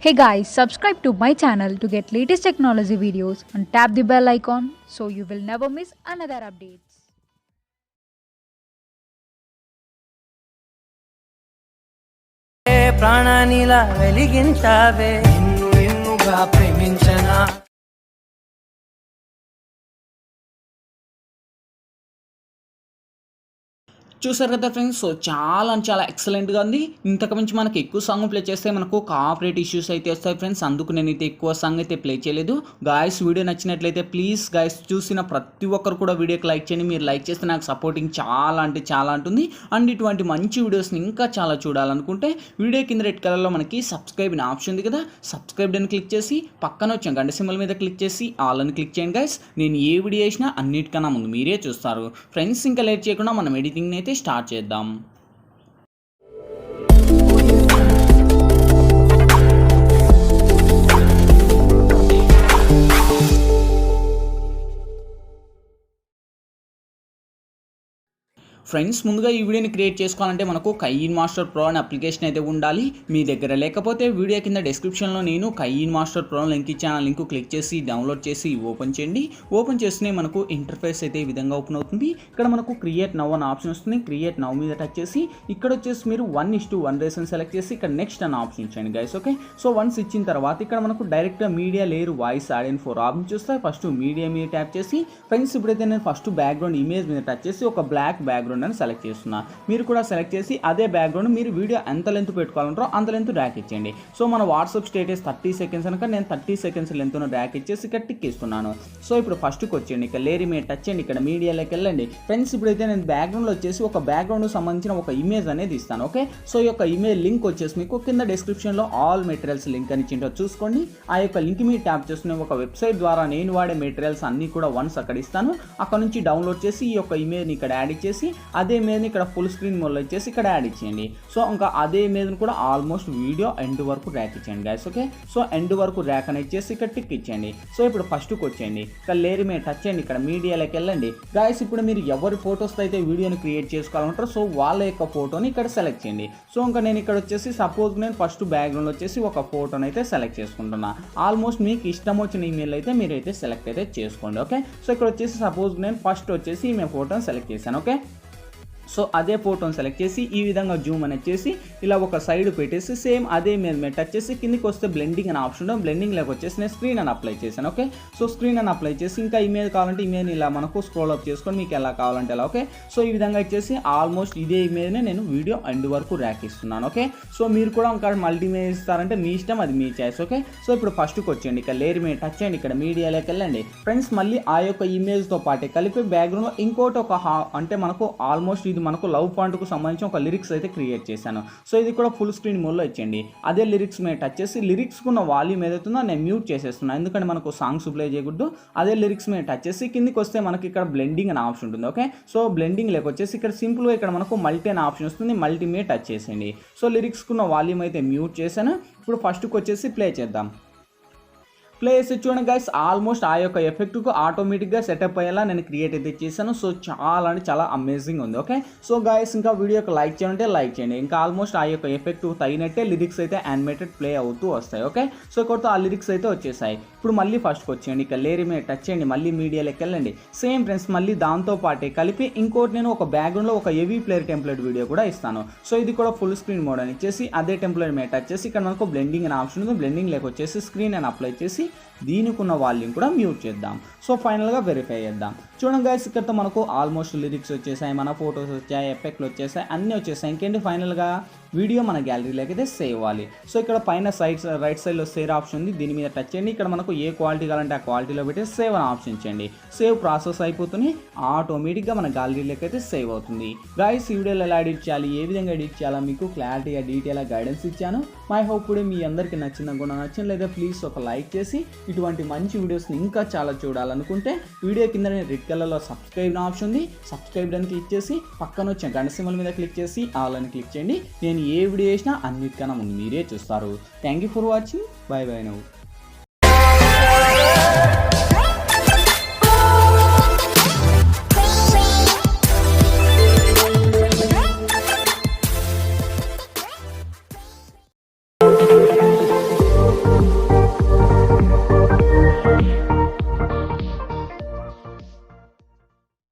Hey guys, subscribe to my channel to get latest technology videos and tap the bell icon so you will never miss another updates. ప్రాణానిలా వెలిగించావే నిన్ను నిన్నుగా ప్రేమించనా. చూసారు కదా friends. So చాలా ఎక్సలెంట్గా ఉంది. ఇంతకు మించి మనకి ఎక్కువ సాంగ్ ప్లే చేస్తే మనకు కాపరేట్ ఇష్యూస్ అయితే వస్తాయి ఫ్రెండ్స్. అందుకు నేనైతే ఎక్కువ సాంగ్ అయితే ప్లే చేయలేదు. గాయస్ వీడియో నచ్చినట్లయితే ప్లీజ్ గాయస్ చూసిన ప్రతి ఒక్కరు కూడా వీడియోకి లైక్ చేయండి. మీరు లైక్ చేస్తే నాకు సపోర్టింగ్ చాలా ఉంటుంది. అండ్ ఇటువంటి మంచి వీడియోస్ని ఇంకా చాలా చూడాలనుకుంటే వీడియో కింద రెడ్ కలర్లో మనకి సబ్స్క్రైబ్ అనే ఆప్షన్ ఉంది కదా, సబ్స్క్రైబ్ అని క్లిక్ చేసి పక్కన వచ్చాం గంట సింబల్ మీద క్లిక్ చేసి ఆల్ అని క్లిక్ చేయండి గాయస్. నేను ఏ వీడియో చేసినా అన్నిటికన్నా ముందు మీరే చూస్తారు ఫ్రెండ్స్. ఇంకా లేట్ చేయకుండా మనం ఎడిటింగ్ని అయితే స్టార్ట్ చేద్దాం. ఫ్రెండ్స్ ముందుగా ఈ వీడియోని క్రియేట్ చేసుకోవాలంటే మనకు kinemaster pro అనే అప్లికేషన్ అయితే ఉండాలి. మీ దగ్గర లేకపోతే వీడియో కింద డిస్క్రిప్షన్లో నేను kinemaster pro లింక్ ఇచ్చాను. లింక్ క్లిక్ చేసి డౌన్లోడ్ చేసి ఓపెన్ చేయండి. ఓపెన్ చేస్తేనే మనకు ఇంటర్ఫేస్ అయితే ఈ విధంగా ఓపెన్ అవుతుంది. ఇక్కడ మనకు క్రియేట్ నవ్ అనే ఆప్షన్ వస్తుంది. క్రియేట్ నవ్ మీద టచ్ చేసి ఇక్కడ వచ్చేసి మీరు 1:1 రేషన్ సెలెక్ట్ చేసి ఇక్కడ నెక్స్ట్ అనే ఆప్షన్ ఇచ్చేయండి గైస్. ఓకే, సో వన్స్ ఇచ్చిన తర్వాత ఇక్కడ మనకు డైరెక్ట్గా media layer voice add and 4 option చూస్తే ఫస్ట్ మీడియా మీద ట్యాప్ చేసి ఫ్రెండ్స్ ఇప్పుడైతే నేను ఫస్ట్ బ్యాక్గ్రౌండ్ ఇమేజ్ మీద టచ్ చేసి ఒక బ్లాక్ బ్యాక్గ్రౌండ్ అని సెలెక్ట్ చేస్తున్నా. మీరు కూడా సెలెక్ట్ చేసి అదే బ్యాక్గ్రౌండ్ మీరు వీడియో ఎంత లెంత్ పెట్టుకోవాలంటారో అంత లెంత్ డ్రాగ్ ఇచ్చేయండి. సో మన వాట్సాప్ స్టేటస్ 30 సెకండ్స్ కనుక నేను 30 సెకండ్స్ లెంత్ డ్రాగ్ ఇచ్చేసి ఇక్కడ టిక్ ఇస్తున్నాను. సో ఇప్పుడు ఫస్ట్కి వచ్చేయండి, ఇక్కడ లేయర్ మీద టచ్ చేయండి, ఇక్కడ మీడియాలోకి వెళ్ళండి. ఫ్రెండ్స్ ఇప్పుడైతే నేను బ్యాక్గ్రౌండ్లో వచ్చేసి ఒక బ్యాక్గ్రౌండ్ సంబంధించిన ఒక ఇమేజ్ అనేది ఇస్తాను. ఓకే, సో ఈ యొక్క ఇమేజ్ లింక్ వచ్చేసి మీకు కింద డిస్క్రిప్షన్లో ఆల్ మెటీరియల్స్ లింక్ అని ఇచ్చింటో చూసుకోండి. ఆ యొక్క లింక్ మీద ట్యాప్ చేస్తున్న ఒక వెబ్సైట్ ద్వారా నేను వాడే మెటీరియల్స్ అన్నీ కూడా వన్స్ అక్కడ ఇస్తాను. అక్కడ నుంచి డౌన్లోడ్ చేసి ఈ యొక్క ఇమేజ్ని ఇక్కడ యాడ్ ఇచ్చేసి అదే ఇమేజ్ని ఇక్కడ ఫుల్ స్క్రీన్ మోడ్లో ఇచ్చేసి ఇక్కడ యాడ్ ఇచ్చేయండి. సో ఇంకా అదే ఇమేజ్ని కూడా ఆల్మోస్ట్ వీడియో ఎండ్ వరకు ర్యాక్ ఇచ్చేయండి గైస్. ఓకే, సో ఎండ్ వరకు ర్యాక్ అని ఇచ్చేసి ఇక్కడ టిక్ ఇచ్చేయండి. సో ఇప్పుడు ఫస్ట్కి వచ్చేయండి, ఇక్కడ లేయర్ మీద టచ్ చేయండి, ఇక్కడ మీడియాలోకి వెళ్ళండి గైస్. ఇప్పుడు మీరు ఎవరి ఫోటోస్తో అయితే వీడియోని క్రియేట్ చేసుకోవాలంటారో సో వాళ్ళ యొక్క ఫోటోని ఇక్కడ సెలెక్ట్ చేయండి. సో ఇంకా నేను ఇక్కడ వచ్చేసి సపోజ్ నేను ఫస్ట్ బ్యాక్గ్రౌండ్ వచ్చేసి ఒక ఫోటోని అయితే సెలెక్ట్ చేసుకుంటున్నా. ఆల్మోస్ట్ మీకు ఇష్టం వచ్చిన ఈమెయిల్ అయితే మీరు అయితే సెలెక్ట్ అయితే చేసుకోండి. ఓకే, సో ఇక్కడ వచ్చేసి సపోజ్ నేను ఫస్ట్ వచ్చేసి ఈమె ఫోటోని సెలెక్ట్ చేశాను. ఓకే, సో అదే ఫోటోని సెలెక్ట్ చేసి ఈ విధంగా జూమ్ అనేది చేసి ఇలా ఒక సైడ్ పెట్టేసి సేమ్ అదే మీద టచ్ చేసి కిందికి వస్తే బ్లెండింగ్ అనే ఆప్షన్ ఉంటుంది. బ్లెండింగ్లోకి వచ్చేసి నేను స్క్రీన్ అని అప్లై చేశాను. ఓకే, సో స్క్రీన్ అని అప్లై చేసి ఇంకా ఇమేజ్ కావాలంటే ఇమేజ్ ఇలా మనకు స్క్రోల్ అప్ చేసుకొని మీకు ఎలా కావాలంటే ఎలా. ఓకే, సో ఈ విధంగా ఇచ్చేసి ఆల్మోస్ట్ ఇదే ఇమేజ్నే నేను వీడియో ఎండ్ వరకు ర్యాక్ ఇస్తున్నాను. ఓకే, సో మీరు కూడా ఇంకా మల్టీ ఇమేజ్ ఇస్తారంటే మీ ఇష్టం, అది మీ చాయిస్. ఓకే, సో ఇప్పుడు ఫస్ట్కి వచ్చేయండి, ఇక్కడ లేయర్ మీద టచ్ చేయండి, ఇక్కడ మీడియాలోకి వెళ్ళండి. ఫ్రెండ్స్ మళ్ళీ ఆ యొక్క ఇమేజ్తో పాటే కలిపి బ్యాక్గ్రౌండ్లో ఇంకోటి ఒక అంటే మనకు ఆల్మోస్ట్ ఇది మనకు లవ్ పాయింట్కు సంబంధించి ఒక లిరిక్స్ అయితే క్రియేట్ చేశాను. సో ఇది కూడా ఫుల్ స్క్రీన్ మోడ్లో ఇచ్చేయండి. అదే లిరిక్స్ మీద టచ్ చేసి లిరిక్స్కి ఉన్న వాల్యూమ్ ఏదైతుందో నేను మ్యూట్ చేసేస్తున్నాను, ఎందుకంటే మనకు సాంగ్స్ ప్లే చేయకూడదు. అదే లిరిక్స్ మీద టచ్ చేసి కిందికి వస్తే మనకి ఇక్కడ బ్లెండింగ్ అనే ఆప్షన్ ఉంటుంది. ఓకే, సో బ్లెండింగ్ లేక వచ్చేసి ఇక్కడ సింపుల్గా ఇక్కడ మనకు మల్టీ అనే ఆప్షన్ వస్తుంది. మల్టీ మీద టచ్ చేసేయండి. సో లిరిక్స్కి ఉన్న వాల్యూమ్ అయితే మ్యూట్ చేశాను. ఇప్పుడు ఫస్ట్కి వచ్చేసి ప్లే చేద్దాం. ప్లే చేసి చూడండి గైస్, ఆల్మోస్ట్ ఆ యొక్క ఎఫెక్ట్కు ఆటోమేటిక్గా సెటప్ అయ్యేలా నేను క్రియేట్ అయితే చేశాను. సో చాలా అంటే చాలా అమేజింగ్ ఉంది. ఓకే, సో గైస్ ఇంకా వీడియోకి లైక్ చేయండి, లైక్ చేయండి. ఇంకా ఆల్మోస్ట్ ఆ యొక్క ఎఫెక్ట్ తగినట్టే లిరిక్స్ అయితే యానిమేటెడ్ ప్లే అవుతూ వస్తాయి. ఓకే, సో కొత్త ఆ లిరిక్స్ అయితే వచ్చేసాయి. ఇప్పుడు మళ్ళీ ఫస్ట్కి వచ్చేయండి, ఇక్కడ లేయర్ మీద టచ్ చేయండి, మళ్ళీ మీడియాలోకి వెళ్ళండి. సేమ్ ఫ్రెండ్స్ మళ్ళీ దాంతో పాటే కలిపి ఇంకోటి నేను ఒక బ్యాక్గ్రౌండ్లో ఒక హెవీ ప్లేయర్ టెంప్లెట్ వీడియో కూడా ఇస్తాను. సో ఇది కూడా ఫుల్ స్క్రీన్ మోడ్ అని ఇచ్చేసి అదే టెంప్లెట్ మీద టచ్ చేసి ఇక్కడ మనకు బ్లెండింగ్ అనే ఆప్షన్ ఉంది. బ్లెండింగ్ లేక వచ్చేసి స్క్రీన్ అని అప్లై చేసి దీనికి ఉన్న వాల్యూమ్ కూడా మ్యూట్ చేద్దాం. సో ఫైనల్గా వెరిఫై చేద్దాం. చూడండి గైస్, ఇక్కడతో మనకు ఆల్మోస్ట్ లిరిక్స్ వచ్చేసాయి, మన ఫొటోస్ వచ్చాయి, ఎఫెక్ట్లు వచ్చేసాయి, అన్నీ వచ్చేసాయి. ఇంకేంటి ఫైనల్గా వీడియో మన గ్యాలరీలోకి అయితే సేవ్ అవ్వాలి. సో ఇక్కడ పైన రైట్ సైడ్లో సేవ్ ఆప్షన్ ఉంది, దీని మీద టచ్ చేయండి. ఇక్కడ మనకు ఏ క్వాలిటీ కావాలంటే ఆ క్వాలిటీలో పెట్టి సేవ్ అని ఆప్షన్ ఇచ్చేయండి. సేవ్ ప్రాసెస్ అయిపోతుంది, ఆటోమేటిక్గా మన గ్యాలరీలోకి అయితే సేవ్ అవుతుంది. గైస్ ఈ వీడియోలో ఎలా ఎడిట్ చేయాలి, ఏ విధంగా ఎడిట్ చేయాలో మీకు క్లారిటీగా డీటెయిల్గా గైడెన్స్ ఇచ్చాను. మై హోప్ కూడా మీ అందరికీ నచ్చిందని కూడా నచ్చలేదా ప్లీజ్ ఒక లైక్ చేసి ఇటువంటి మంచి వీడియోస్ని ఇంకా చాలా చూడాలనుకుంటే వీడియో కింద రెడ్ కలర్లో సబ్స్క్రైబ్ ఆప్షన్ ఉంది, సబ్స్క్రైబ్ అని క్లిక్ చేసి పక్కన వచ్చిన గంట సింబల్ మీద క్లిక్ చేసి ఆల్ అని క్లిక్ చేయండి. నేను ఏ వీడియో చేసినా అన్నిటికన్నా ముందు మీరే చూస్తారు. Thank you for watching. By by now.